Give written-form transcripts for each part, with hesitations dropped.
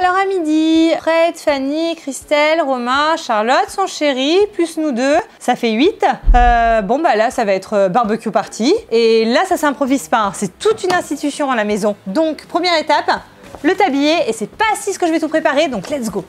Alors à midi, Fred, Fanny, Christelle, Romain, Charlotte, son chéri, plus nous deux, ça fait 8. Bon bah là ça va être barbecue party. Et là ça s'improvise pas, hein. C'est toute une institution à la maison. Donc première étape, le tablier, et c'est pas assis que je vais tout préparer, donc let's go.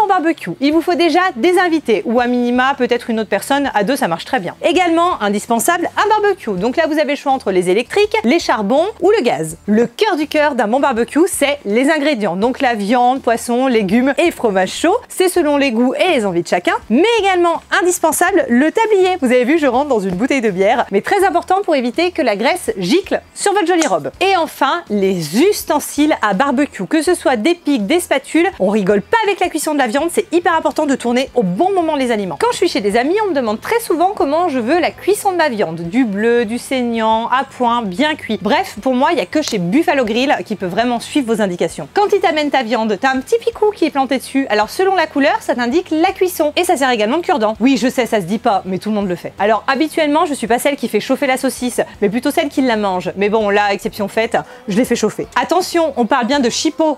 Barbecue, il vous faut déjà des invités ou à minima peut-être une autre personne, à deux ça marche très bien. Également indispensable un barbecue, donc là vous avez le choix entre les électriques, les charbons ou le gaz. Le cœur d'un bon barbecue c'est les ingrédients, donc la viande, poisson, légumes et fromage chaud, c'est selon les goûts et les envies de chacun, mais également indispensable le tablier. Vous avez vu je rentre dans une bouteille de bière, mais très important pour éviter que la graisse gicle sur votre jolie robe. Et enfin les ustensiles à barbecue, que ce soit des pics, des spatules, on rigole pas avec la cuisson de la viande, c'est hyper important de tourner au bon moment les aliments. Quand je suis chez des amis, on me demande très souvent comment je veux la cuisson de ma viande. Du bleu, du saignant, à point, bien cuit. Bref, pour moi, il n'y a que chez Buffalo Grill qui peut vraiment suivre vos indications. Quand ils t'amènent ta viande, t'as un petit picou qui est planté dessus. Alors selon la couleur, ça t'indique la cuisson. Et ça sert également de cure-dent. Oui, je sais, ça se dit pas, mais tout le monde le fait. Alors habituellement, je suis pas celle qui fait chauffer la saucisse, mais plutôt celle qui la mange. Mais bon, là, exception faite, je l'ai fait chauffer. Attention, on parle bien de chipot.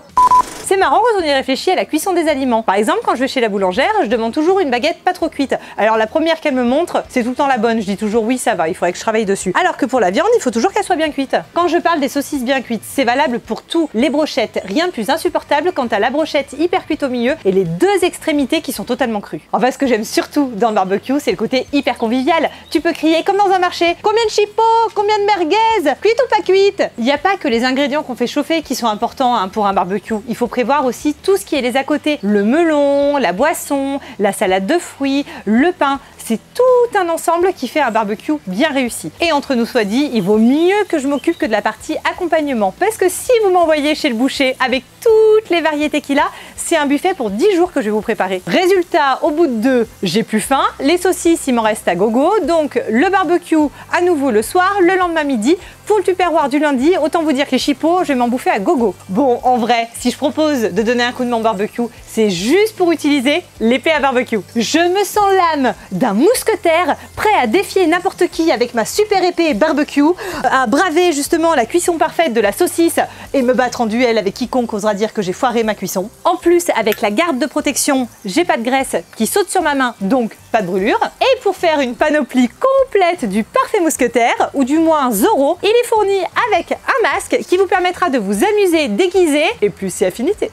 C'est marrant quand on y réfléchit à la cuisson des aliments. Par exemple, quand je vais chez la boulangère, je demande toujours une baguette pas trop cuite. Alors la première qu'elle me montre, c'est tout le temps la bonne. Je dis toujours oui, ça va, il faudrait que je travaille dessus. Alors que pour la viande, il faut toujours qu'elle soit bien cuite. Quand je parle des saucisses bien cuites, c'est valable pour tout. Les brochettes, rien de plus insupportable quand t'as la brochette hyper cuite au milieu et les deux extrémités qui sont totalement crues. Enfin, ce que j'aime surtout dans le barbecue, c'est le côté hyper convivial. Tu peux crier comme dans un marché. Combien de chipots? Combien de merguez? Cuite ou pas cuite? Il n'y a pas que les ingrédients qu'on fait chauffer qui sont importants hein, pour un barbecue. Il faut prévoir aussi tout ce qui est les à côté. Le melon, la boisson, la salade de fruits, le pain. C'est tout un ensemble qui fait un barbecue bien réussi. Et entre nous soit dit, il vaut mieux que je m'occupe que de la partie accompagnement. Parce que si vous m'envoyez chez le boucher avec toutes les variétés qu'il a, c'est un buffet pour 10 jours que je vais vous préparer. Résultat, au bout de 2, j'ai plus faim. Les saucisses, il m'en reste à gogo. Donc le barbecue à nouveau le soir, le lendemain midi. Pour le tupperware du lundi, autant vous dire que les chipots, je vais m'en bouffer à gogo. Bon, en vrai, si je propose de donner un coup de main au barbecue, c'est juste pour utiliser l'épée à barbecue. Je me sens l'âme d'un mousquetaire, prêt à défier n'importe qui avec ma super épée barbecue, à braver justement la cuisson parfaite de la saucisse et me battre en duel avec quiconque osera dire que j'ai foiré ma cuisson. En plus, avec la garde de protection, j'ai pas de graisse qui saute sur ma main, donc pas de brûlure. Et pour faire une panoplie complète du parfait mousquetaire, ou du moins Zorro, il est fourni avec un masque qui vous permettra de vous amuser déguisé et plus si affinité.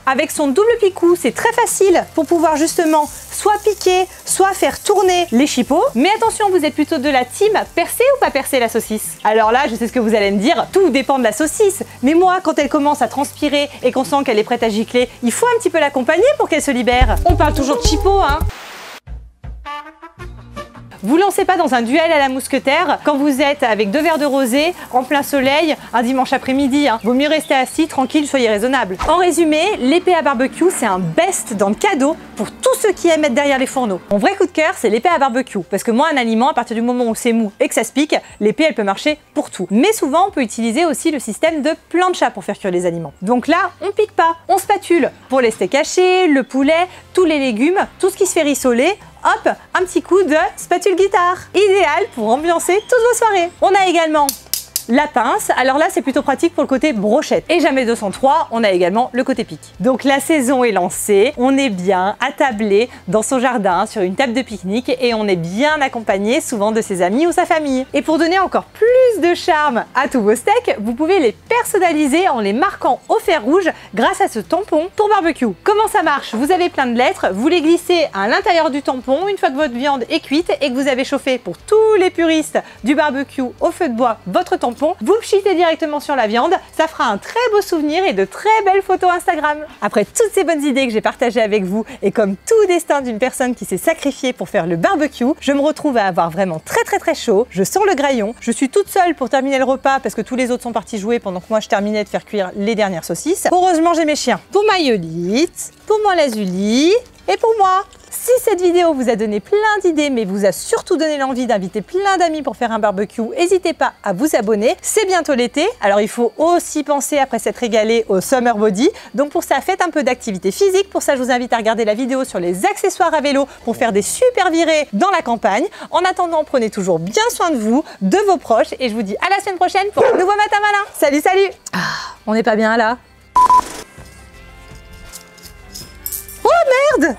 Avec son double picou, c'est très facile pour pouvoir justement soit piquer, soit faire tourner les chipots. Mais attention, vous êtes plutôt de la team percer ou pas percer la saucisse? Alors là, je sais ce que vous allez me dire, tout dépend de la saucisse. Mais moi, quand elle commence à transpirer et qu'on sent qu'elle est prête à gicler, il faut un petit peu l'accompagner pour qu'elle se libère. On parle toujours de chipots, hein. Vous lancez pas dans un duel à la mousquetaire quand vous êtes avec 2 verres de rosé, en plein soleil, un dimanche après-midi. Hein. Vaut mieux rester assis, tranquille, soyez raisonnable. En résumé, l'épée à barbecue, c'est un best dans le cadeau pour tous ceux qui aiment être derrière les fourneaux. Mon vrai coup de cœur, c'est l'épée à barbecue. Parce que moi, un aliment, à partir du moment où c'est mou et que ça se pique, l'épée, elle peut marcher pour tout. Mais souvent, on peut utiliser aussi le système de plancha pour faire cuire les aliments. Donc là, on pique pas, on spatule. Pour les steaks hachés, le poulet, tous les légumes, tout ce qui se fait rissoler, hop, un petit coup de spatule guitare. Idéal pour ambiancer toutes vos soirées. On a également la pince, alors là c'est plutôt pratique pour le côté brochette. Et jamais 203, on a également le côté pique. Donc la saison est lancée, on est bien attablé dans son jardin sur une table de pique-nique et on est bien accompagné souvent de ses amis ou sa famille. Et pour donner encore plus de charme à tous vos steaks, vous pouvez les personnaliser en les marquant au fer rouge grâce à ce tampon pour barbecue. Comment ça marche? Vous avez plein de lettres, vous les glissez à l'intérieur du tampon une fois que votre viande est cuite et que vous avez chauffé pour tous les puristes du barbecue au feu de bois votre tampon. Vous pchitez directement sur la viande, ça fera un très beau souvenir et de très belles photos Instagram. Après toutes ces bonnes idées que j'ai partagées avec vous et comme tout destin d'une personne qui s'est sacrifiée pour faire le barbecue, je me retrouve à avoir vraiment très chaud, je sens le graillon, je suis toute seule pour terminer le repas parce que tous les autres sont partis jouer pendant que moi je terminais de faire cuire les dernières saucisses. Heureusement j'ai mes chiens. Pour Mayolite, pour mon lazuli, Et pour moi, si cette vidéo vous a donné plein d'idées, mais vous a surtout donné l'envie d'inviter plein d'amis pour faire un barbecue, n'hésitez pas à vous abonner. C'est bientôt l'été, alors il faut aussi penser après s'être régalé au summer body. Donc pour ça, faites un peu d'activité physique. Pour ça, je vous invite à regarder la vidéo sur les accessoires à vélo pour faire des super virées dans la campagne. En attendant, prenez toujours bien soin de vous, de vos proches, et je vous dis à la semaine prochaine pour un nouveau Matin Malin. Salut, salut! Ah, on n'est pas bien là? Oh merde!